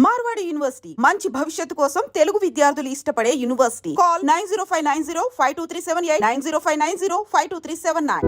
Marwadi university మంచి భవిష్యత్తు కోసం తెలుగు విద్యార్థులు ఇష్టపడే యూనివర్సిటీ. కాల్ 9059052378 9059052379.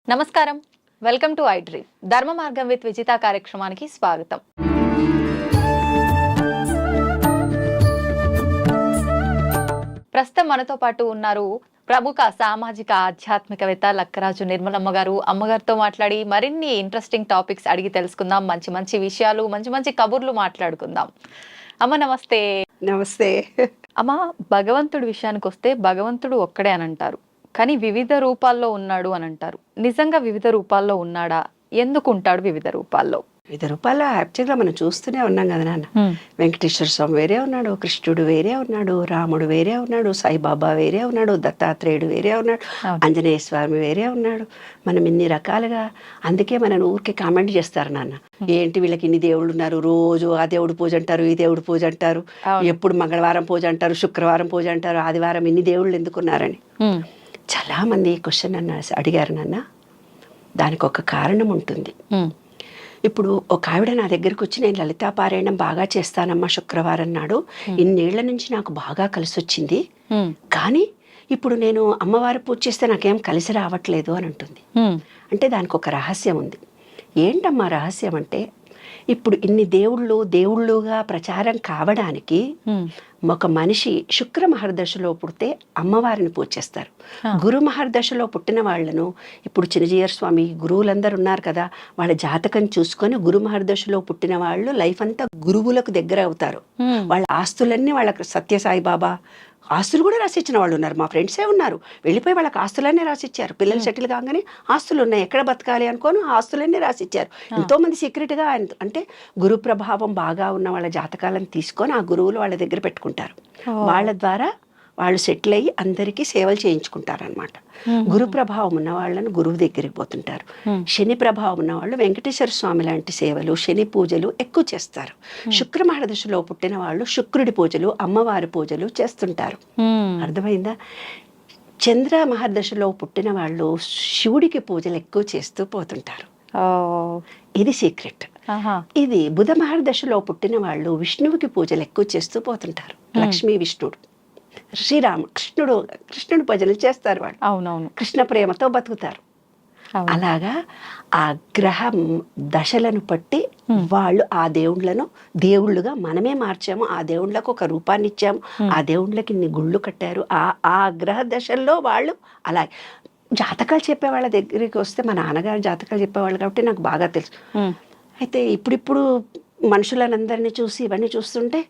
నమస్కారం, వెల్కమ్ టు ఐ డ్రీమ్. ధర్మ మార్గం విత్ విజిత కార్యక్రమానికి స్వాగతం. ప్రస్తుతం మనతో పాటు ఉన్నారు ప్రముఖ సామాజిక ఆధ్యాత్మికవేత్త లక్కరాజు నిర్మలమ్మ గారు. అమ్మగారితో మాట్లాడి మరిన్ని ఇంట్రెస్టింగ్ టాపిక్స్ అడిగి తెలుసుకుందాం. మంచి మంచి విషయాలు, మంచి మంచి కబుర్లు మాట్లాడుకుందాం. అమ్మ నమస్తే. నమస్తే అమ్మ, భగవంతుడి విషయానికి వస్తే భగవంతుడు ఒక్కడే అని అంటారు, కానీ వివిధ రూపాల్లో ఉన్నాడు అని అంటారు. నిజంగా వివిధ రూపాల్లో ఉన్నాడా? ఎందుకు ఉంటాడు వివిధ రూపాల్లో? వివిధ రూపాల్లో యాక్చువల్గా మనం చూస్తూనే ఉన్నాం కదా నాన్న. వెంకటేశ్వర స్వామి వేరే ఉన్నాడు, కృష్ణుడు వేరే ఉన్నాడు, రాముడు వేరే ఉన్నాడు, సాయిబాబా వేరే ఉన్నాడు, దత్తాత్రేయుడు వేరే ఉన్నాడు, ఆంజనేయ స్వామి వేరే ఉన్నాడు. మనం ఇన్ని రకాలుగా, అందుకే మనం ఊరికే కామెంట్ చేస్తారు నాన్న, ఏంటి వీళ్ళకి ఇన్ని దేవుళ్ళు ఉన్నారు, రోజు ఆ దేవుడు పూజ అంటారు, ఈ దేవుడు పూజ అంటారు, ఎప్పుడు మంగళవారం పూజ అంటారు, శుక్రవారం పూజ అంటారు, ఆదివారం ఇన్ని దేవుళ్ళు ఎందుకున్నారని చాలా మంది క్వశ్చన్ అడిగారు నాన్న. దానికి ఒక కారణం ఉంటుంది. ఇప్పుడు ఒక ఆవిడ నా దగ్గరకు వచ్చి, నేను లలితా పారాయణం బాగా చేస్తానమ్మా, శుక్రవారం నాడు ఇన్నేళ్ల నుంచి నాకు బాగా కలిసి వచ్చింది, కానీ ఇప్పుడు నేను అమ్మవారి పూజ చేస్తే నాకేం కలిసి రావట్లేదు అని అంటుంది. అంటే దానికి ఒక రహస్యం ఉంది. ఏంటమ్మా రహస్యం అంటే, ఇప్పుడు ఇన్ని దేవుళ్ళుగా ప్రచారం కావడానికి ఒక మనిషి శుక్ర మహర్దశలో పుడితే అమ్మవారిని పూజ చేస్తారు. గురు మహర్దశలో పుట్టిన వాళ్లను, ఇప్పుడు చిన్నజీయర్ స్వామి గురువులందరూ ఉన్నారు కదా, వాళ్ళ జాతకం చూసుకొని గురు మహర్దశలో పుట్టిన వాళ్ళు లైఫ్ అంతా గురువులకు దగ్గర అవుతారు. వాళ్ళ ఆస్తులన్నీ వాళ్ళకి సత్యసాయి బాబా ఆస్తులు కూడా రాసిచ్చిన వాళ్ళు ఉన్నారు. మా ఫ్రెండ్సే ఉన్నారు, వెళ్ళిపోయి వాళ్ళకి ఆస్తులన్నీ రాసిచ్చారు. పిల్లలు సెటిల్ కాగానే ఆస్తులు ఉన్నాయి, ఎక్కడ బతకాలి అనుకోని ఆస్తులన్నీ రాసిచ్చారు. ఎంతోమంది సీక్రెట్గా, అంటే గురు ప్రభావం బాగా ఉన్న వాళ్ళ జాతకాలను తీసుకొని ఆ గురువులు వాళ్ళ దగ్గర పెట్టుకుంటారు. వాళ్ళ ద్వారా వాళ్ళు సెటిల్ అయ్యి అందరికీ సేవలు చేయించుకుంటారనమాట. గురు ప్రభావం ఉన్న వాళ్ళని గురువు దగ్గరికి పోతుంటారు. శని ప్రభావం ఉన్న వాళ్ళు వెంకటేశ్వర స్వామి లాంటి సేవలు, శని పూజలు ఎక్కువ చేస్తారు. శుక్ర మహర్దశలో పుట్టిన వాళ్ళు శుక్రుడి పూజలు, అమ్మవారి పూజలు చేస్తుంటారు. అర్థమైందా? చంద్ర మహర్దశలో పుట్టిన వాళ్ళు శివుడికి పూజలు ఎక్కువ చేస్తూ పోతుంటారు. ఇది సీక్రెట్. ఇది బుధ మహర్దశలో పుట్టిన వాళ్ళు విష్ణువుకి పూజలు ఎక్కువ చేస్తూ పోతుంటారు. లక్ష్మీ విష్ణుడు, కృష్ణుడు భజనలు చేస్తారు వాళ్ళు. అవునవును, కృష్ణ ప్రేమతో బతుకుతారు. అలాగా ఆ గ్రహ దశలను బట్టి వాళ్ళు ఆ దేవుళ్ళను దేవుళ్ళుగా మనమే మార్చాము. ఆ దేవుళ్ళకు ఒక రూపాన్ని ఇచ్చాము, ఆ దేవుళ్ళకి ఇన్ని గుళ్ళు కట్టారు. ఆ గ్రహ దశల్లో వాళ్ళు అలాగే జాతకాలు చెప్పే వాళ్ళ దగ్గరికి వస్తే, మా నాన్నగారు జాతకాలు చెప్పేవాళ్ళు కాబట్టి నాకు బాగా తెలుసు. అయితే ఇప్పుడిప్పుడు మనుషులనందరినీ చూసి ఇవన్నీ చూస్తుంటే,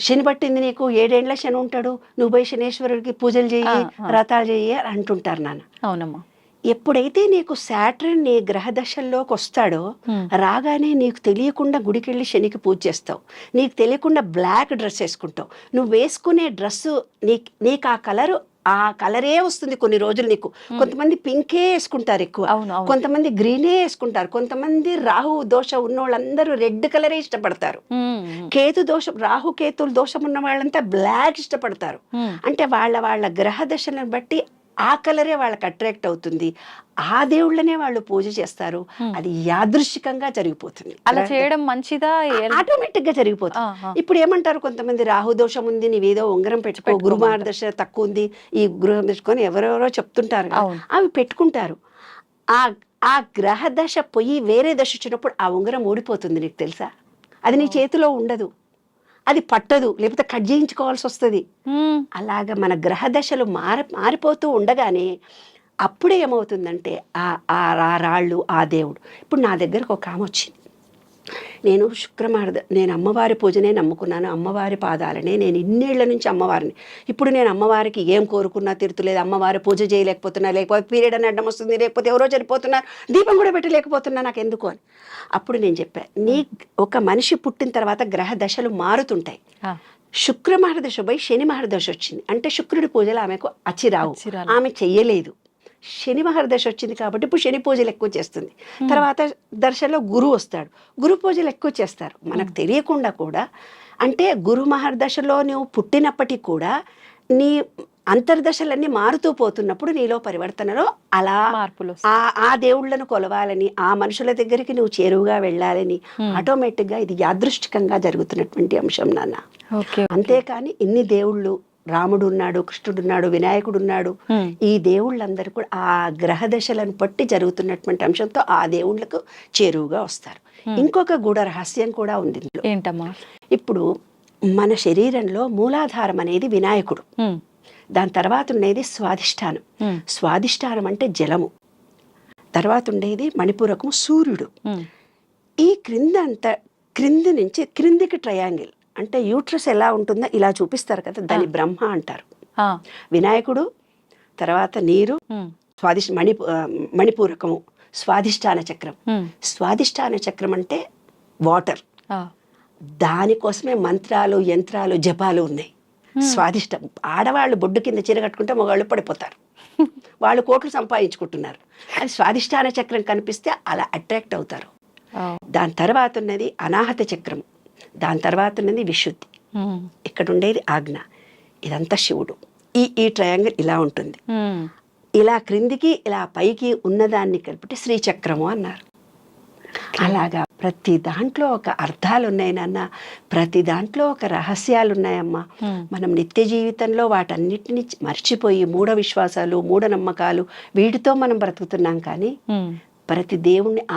శని పట్టింది నీకు, 7 ఏళ్ల శని ఉంటాడు, నువ్వు పోయి శనేశ్వరుడికి పూజలు చెయ్యి, వ్రతాలు చెయ్యి అని అంటుంటారు నాన్న. అవునమ్మా. ఎప్పుడైతే నీకు శాటర్న్ నీ గ్రహ దశల్లోకి వస్తాడో, రాగానే నీకు తెలియకుండా గుడికెళ్ళి శనికి పూజ చేస్తావు, నీకు తెలియకుండా బ్లాక్ డ్రెస్ వేసుకుంటావు. నువ్వు వేసుకునే డ్రెస్సు నీకు ఆ కలరే వస్తుంది కొన్ని రోజులు నీకు. కొంతమంది పింకే వేసుకుంటారు ఎక్కువ, కొంతమంది గ్రీనే వేసుకుంటారు, కొంతమంది రాహు దోషం ఉన్నోళ్ళందరూ రెడ్ కలరే ఇష్టపడతారు. కేతు దోషం, రాహు కేతుల దోషం ఉన్న వాళ్ళంతా బ్లాక్ ఇష్టపడతారు. అంటే వాళ్ళ గ్రహ దశలను బట్టి ఆ కలరే వాళ్ళకి అట్రాక్ట్ అవుతుంది. ఆ దేవుళ్ళనే వాళ్ళు పూజ చేస్తారు. అది యాదృశ్చికంగా జరిగిపోతుంది. అలా చేయడం మంచిదా? ఆటోమేటిక్ గా జరిగిపోతుంది. ఇప్పుడు ఏమంటారు కొంతమంది, రాహుదోషం ఉంది, నీవేదో ఉంగరం పెట్టుకో, గురుమార్గదర్శ తక్కువ ఉంది, ఈ గృహం తెచ్చుకొని ఎవరెవరో చెప్తుంటారు, అవి పెట్టుకుంటారు. ఆ గ్రహ దశ పోయి వేరే దశ వచ్చినప్పుడు ఆ ఉంగరం ఊడిపోతుంది. నీకు తెలుసా? అది నీ చేతిలో ఉండదు, అది పట్టదు, లేకపోతే కట్ చేయించుకోవాల్సి వస్తుంది. అలాగా మన గ్రహ దశలు మారిపోతూ ఉండగానే అప్పుడే ఏమవుతుందంటే ఆ రాళ్ళు, ఆ దేవుడు. ఇప్పుడు నా దగ్గరకు ఒక ఆమె వచ్చింది, నేను అమ్మవారి పూజనే నమ్ముకున్నాను, అమ్మవారి పాదాలనే, నేను ఇన్నేళ్ల నుంచి అమ్మవారిని, ఇప్పుడు నేను అమ్మవారికి ఏం కోరుకున్నా తీరుతులేదు, అమ్మవారి పూజ చేయలేకపోతున్నా, లేకపోతే పీరియడ్ అని అడ్డం వస్తుంది, లేకపోతే ఎవరో చనిపోతున్నారు, దీపం కూడా పెట్టలేకపోతున్నా, నాకు ఎందుకు అని. అప్పుడు నేను చెప్పాను, ఒక మనిషి పుట్టిన తర్వాత గ్రహ దశలు మారుతుంటాయి. శుక్ర మహర్దశ పోయి శని మహర్దశ వచ్చింది అంటే శుక్రుడి పూజలు ఆమెకు అచ్చిరావు, ఆమె చెయ్యలేదు. శని మహర్దశ వచ్చింది కాబట్టి ఇప్పుడు శని పూజలు ఎక్కువ చేస్తుంది. తర్వాత దర్శలో గురువు వస్తాడు, గురు పూజలు ఎక్కువ చేస్తారు. మనకు తెలియకుండా కూడా, అంటే గురు మహర్దశలో నువ్వు పుట్టినప్పటికీ కూడా నీ అంతర్దశలన్నీ మారుతూ పోతున్నప్పుడు నీలో పరివర్తనలో అలా మార్పులు ఆ దేవుళ్ళను కొలవాలని, ఆ మనుషుల దగ్గరికి నువ్వు చేరువుగా వెళ్ళాలని ఆటోమేటిక్గా ఇది యాదృష్టికంగా జరుగుతున్నటువంటి అంశం నాన్న. అంతేకాని ఇన్ని దేవుళ్ళు, రాముడు ఉన్నాడు, కృష్ణుడు ఉన్నాడు, వినాయకుడు ఉన్నాడు, ఈ దేవుళ్ళందరూ కూడా ఆ గ్రహ దశలను బట్టి జరుగుతున్నటువంటి అంశంతో ఆ దేవుళ్ళకు చేరువుగా వస్తారు. ఇంకొక గూఢ రహస్యం కూడా ఉంది ఇందులో. ఏంటమ్మా? ఇప్పుడు మన శరీరంలో మూలాధారం అనేది వినాయకుడు, దాని తర్వాత ఉండేది స్వాధిష్టానం. స్వాధిష్టానం అంటే జలము, తర్వాత ఉండేది మణిపూరకము సూర్యుడు. ఈ క్రింది నుంచి క్రిందికి ట్రయాంగిల్ అంటే యూట్రస్ ఎలా ఉంటుందో ఇలా చూపిస్తారు కదా, దాన్ని బ్రహ్మ అంటారు. వినాయకుడు, తర్వాత నీరు, మణిపూరకము, స్వాధిష్టాన చక్రం. స్వాధిష్టాన చక్రం అంటే వాటర్. దానికోసమే మంత్రాలు, యంత్రాలు, జపాలు ఉన్నాయి. స్వాదిష్టం. ఆడవాళ్ళు బొడ్డు కింద చీర కట్టుకుంటే మగవాళ్ళు పడిపోతారు, వాళ్ళు కోట్లు సంపాదించుకుంటున్నారు. అది స్వాదిష్టాన చక్రం కనిపిస్తే అలా అట్రాక్ట్ అవుతారు. దాని తర్వాత ఉన్నది అనాహత చక్రం, దాని తర్వాత ఉన్నది విశుద్ధి, ఇక్కడ ఉండేది ఆజ్ఞ, ఇదంతా శివుడు. ఈ ట్రయాంగిల్ ఇలా ఉంటుంది. ఇలా క్రిందికి ఇలా పైకి ఉన్నదాన్ని కలిపి శ్రీచక్రము అన్నారు. అలాగా ప్రతి దాంట్లో ఒక అర్థాలు ఉన్నాయి నాన్న, ప్రతి దాంట్లో ఒక రహస్యాలు ఉన్నాయమ్మా. మనం నిత్య జీవితంలో వాటన్నిటిని మర్చిపోయి మూఢ విశ్వాసాలు, మూఢనమ్మకాలు వీటితో మనం బ్రతుకుతున్నాం. కానీ ప్రతి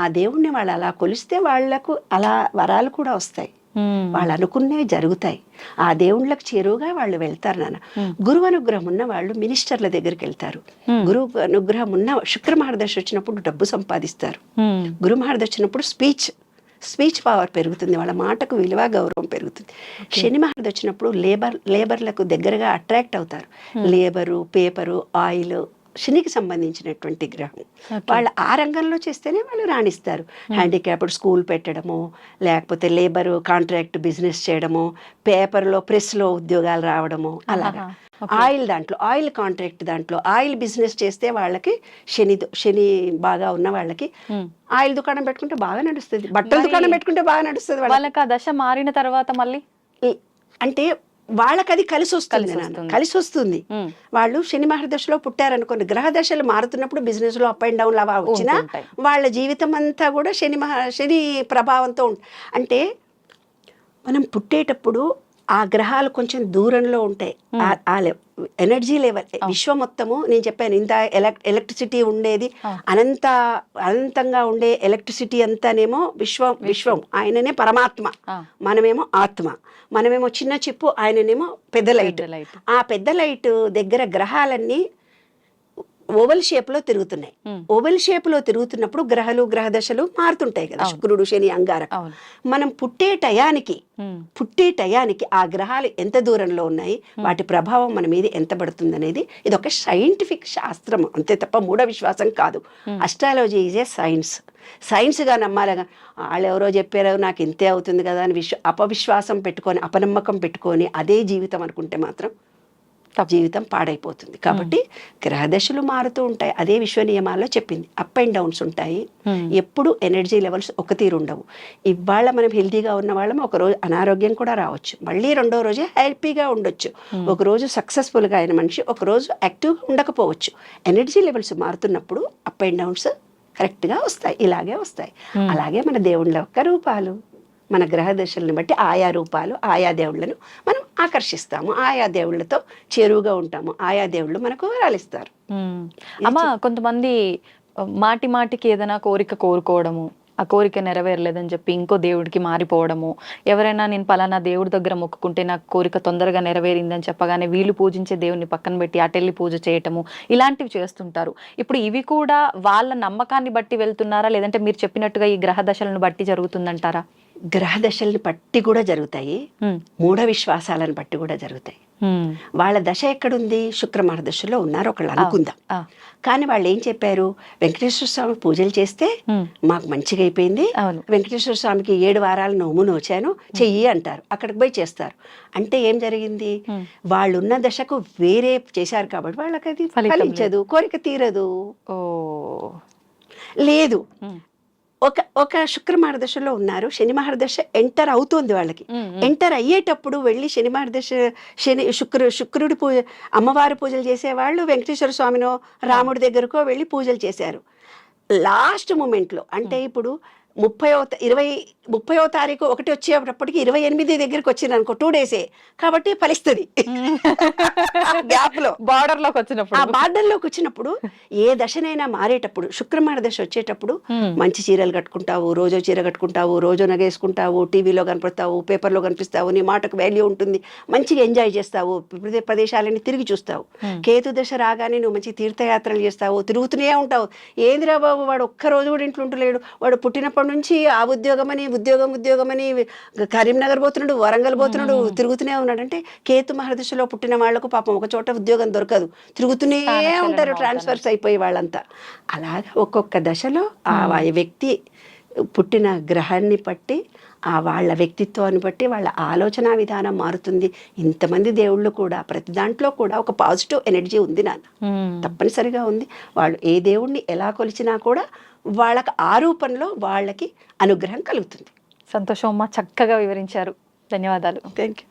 ఆ దేవుణ్ణి వాళ్ళు అలా కొలిస్తే వాళ్లకు అలా వరాలు కూడా వస్తాయి, వాళ్ళు అనుకున్నవి జరుగుతాయి. ఆ దేవుళ్ళకి చేరువుగా వాళ్ళు వెళ్తారు నాన్న. గురువు అనుగ్రహం ఉన్న వాళ్ళు మినిస్టర్ల దగ్గరికి వెళ్తారు. గురువు అనుగ్రహం ఉన్న శుక్ర మహర్దశ వచ్చినప్పుడు డబ్బు సంపాదిస్తారు. గురు మహర్దశ వచ్చినప్పుడు స్పీచ్ పవర్ పెరుగుతుంది, వాళ్ళ మాటకు విలువ గౌరవం పెరుగుతుంది. శని మహర్దశ వచ్చినప్పుడు లేబర్లకు దగ్గరగా అట్రాక్ట్ అవుతారు. లేబరు, పేపరు, ఆయిల్ శనికి సంబంధించినటువంటి గ్రహం. వాళ్ళు ఆ రంగంలో చేస్తేనే వాళ్ళు రాణిస్తారు. హ్యాండిక్యాప్డ్ స్కూల్ పెట్టడము, లేకపోతే లేబరు కాంట్రాక్ట్ బిజినెస్ చేయడము, పేపర్లో ప్రెస్లో ఉద్యోగాలు రావడము, అలాగా. ఆయిల్ కాంట్రాక్ట్ దాంట్లో ఆయిల్ బిజినెస్ చేస్తే వాళ్ళకి శని బాగా ఉన్న వాళ్ళకి ఆయిల్ దుకాణం పెట్టుకుంటే బాగా నడుస్తుంది, బట్టల దుకాణం పెట్టుకుంటే బాగా నడుస్తుంది. వాళ్ళకి ఆ దశ మారిన తర్వాత మళ్ళీ అంటే వాళ్ళకి అది కలిసి వస్తుంది. వాళ్ళు శని మహర్దశలో పుట్టారనుకోండి, గ్రహ దశలు మారుతున్నప్పుడు బిజినెస్ లో అప్ అండ్ డౌన్ అలా వచ్చినా వాళ్ళ జీవితం అంతా కూడా శని ప్రభావంతో అంటే మనం పుట్టేటప్పుడు ఆ గ్రహాలు కొంచెం దూరంలో ఉంటాయి. ఆ ఎనర్జీ లెవెల్ విశ్వం మొత్తము, నేను చెప్పాను ఇంత ఎలక్ట్రిసిటీ ఉండేది, అనంతంగా ఉండే ఎలక్ట్రిసిటీ అంతానేమో విశ్వం ఆయననే పరమాత్మ, మనమేమో ఆత్మ, మనమేమో చిన్న చిప్పు, ఆయననేమో పెద్ద లైట్. ఆ పెద్ద లైట్ దగ్గర గ్రహాలన్నీ ఓవల్ షేప్ లో తిరుగుతున్నాయి. ఓవల్ షేప్ లో తిరుగుతున్నప్పుడు గ్రహ దశలు మారుతుంటాయి కదా, శుక్రుడు, శని, అంగారకం. మనం పుట్టే టయానికి ఆ గ్రహాలు ఎంత దూరంలో ఉన్నాయి, వాటి ప్రభావం మన మీద ఎంత పడుతుంది అనేది ఇది ఒక సైంటిఫిక్ శాస్త్రం అంతే తప్ప మూఢ విశ్వాసం కాదు. అస్ట్రాలజీ ఈజ్ ఏ సైన్స్గా నమ్మాలిగా. వాళ్ళు ఎవరో చెప్పారో నాకు ఇంతే అవుతుంది కదా అని అపవిశ్వాసం పెట్టుకొని, అపనమ్మకం పెట్టుకొని అదే జీవితం అనుకుంటే మాత్రం జీవితం పాడైపోతుంది. కాబట్టి గ్రహదశలు మారుతూ ఉంటాయి, అదే విశ్వ నియమాల్లో చెప్పింది. అప్ అండ్ డౌన్స్ ఉంటాయి, ఎప్పుడు ఎనర్జీ లెవెల్స్ ఒక తీరు ఉండవు. ఇవాళ మనం హెల్తీగా ఉన్న వాళ్ళం ఒకరోజు అనారోగ్యం కూడా రావచ్చు, మళ్ళీ రెండో రోజే హ్యాపీగా ఉండొచ్చు. ఒకరోజు సక్సెస్ఫుల్గా అయిన మనిషి ఒకరోజు యాక్టివ్గా ఉండకపోవచ్చు. ఎనర్జీ లెవెల్స్ మారుతున్నప్పుడు అప్ అండ్ డౌన్స్ కరెక్ట్గా వస్తాయి, ఇలాగే వస్తాయి. అలాగే మన దేవుళ్ళ యొక్క రూపాలు, మన గ్రహ దశల్ని బట్టి ఆయా రూపాలు, ఆయా దేవుళ్ళను మనం ఆకర్షిస్తాము, ఆయా దేవుళ్ళతో చేరువుగా ఉంటాము, ఆయా దేవుళ్ళు మనకు వరాలిస్తారు. అమ్మా, కొంతమంది మాటికి ఏదైనా కోరిక కోరుకోవడము, ఆ కోరిక నెరవేరలేదని చెప్పి ఇంకో దేవుడికి మారిపోవడము, ఎవరైనా నేను పలానా దేవుడి దగ్గర మొక్కుకుంటే నాకు కోరిక తొందరగా నెరవేరిందని చెప్పగానే వీళ్ళు పూజించే దేవుడిని పక్కన పెట్టి అటెళ్ళి పూజ చేయటము, ఇలాంటివి చేస్తుంటారు. ఇప్పుడు ఇవి కూడా వాళ్ళ నమ్మకాన్ని బట్టి వెళ్తున్నారా, లేదంటే మీరు చెప్పినట్టుగా ఈ గ్రహ దశలను బట్టి జరుగుతుందంటారా? గ్రహ దశల్ని బట్టి కూడా జరుగుతాయి, మూఢ విశ్వాసాలను బట్టి కూడా జరుగుతాయి. వాళ్ళ దశ ఎక్కడుంది, శుక్ర మహర్దశలో ఉన్నారు ఒకళ్ళు అనుకుందాం. కానీ వాళ్ళు ఏం చెప్పారు, వెంకటేశ్వర స్వామి పూజలు చేస్తే మాకు మంచిగా అయిపోయింది, వెంకటేశ్వర స్వామికి 7 వారాలు నోము నోచాను చెయ్యి అంటారు, అక్కడికి పోయి చేస్తారు. అంటే ఏం జరిగింది, వాళ్ళున్న దశకు వేరే చేశారు కాబట్టి వాళ్ళకి అది ఫలించదు, కోరిక తీరదు. లేదు ఒక శుక్ర మహర్దశలో ఉన్నారు, శని మహర్దశ ఎంటర్ అవుతుంది వాళ్ళకి. ఎంటర్ అయ్యేటప్పుడు వెళ్ళి శని మహర్దశ శుక్రుడి పూజ, అమ్మవారి పూజలు చేసేవాళ్ళు వెంకటేశ్వర స్వామినో రాముడి దగ్గరకో వెళ్ళి పూజలు చేశారు. లాస్ట్ మూమెంట్లో అంటే ఇప్పుడు 30వ తారీఖు ఒకటి వచ్చేటప్పటికి 28 దగ్గరికి వచ్చింది అనుకో, 2 డేసే కాబట్టి ఫలిస్తుంది. గ్యాప్ లో బార్డర్లోకి వచ్చినప్పుడు, ఆ బార్డర్లోకి వచ్చినప్పుడు ఏ దశనైనా మారేటప్పుడు, శుక్రమార దశ వచ్చేటప్పుడు మంచి చీరలు కట్టుకుంటావు, రోజో చీర కట్టుకుంటావు, రోజో నగేసుకుంటావు, టీవీలో కనిపిస్తావు, పేపర్లో కనిపిస్తావు, నీ మాటకు వాల్యూ ఉంటుంది, మంచిగా ఎంజాయ్ చేస్తావు, ప్రదేశాలని తిరిగి చూస్తావు. కేతు దశ రాగానే నువ్వు మంచి తీర్థయాత్రలు చేస్తావు, తిరుగుతూనే ఉంటావు. ఏందిరా బాబు వాడు ఒక్కరోజు కూడా ఇంట్లో ఉంటలేడు, వాడు పుట్టినప్పటి నుంచి ఆ ఉద్యోగమని కరీంనగర్ పోతున్నాడు, వరంగల్ పోతున్నాడు, తిరుగుతూనే ఉన్నాడు. అంటే కేతు మహర్దశలో పుట్టిన వాళ్లకు పాపం ఒక చోట ఉద్యోగం దొరకదు, తిరుగుతూనే ఉంటారు ట్రాన్స్ఫర్స్ అయిపోయి వాళ్ళంతా. అలాగే ఒక్కొక్క దశలో ఆ వ్యక్తి పుట్టిన గ్రహాన్ని బట్టి, ఆ వాళ్ళ వ్యక్తిత్వాన్ని బట్టి వాళ్ళ ఆలోచన విధానం మారుతుంది. ఇంతమంది దేవుళ్ళు కూడా ప్రతి దాంట్లో కూడా ఒక పాజిటివ్ ఎనర్జీ ఉంది నాన్న, తప్పనిసరిగా ఉంది. వాళ్ళు ఏ దేవుణ్ణి ఎలా కొలిచినా కూడా వాళ్ళకి ఆ రూపంలో వాళ్ళకి అనుగ్రహం కలుగుతుంది. సంతోషం అమ్మ, చక్కగా వివరించారు. ధన్యవాదాలు. Thank you.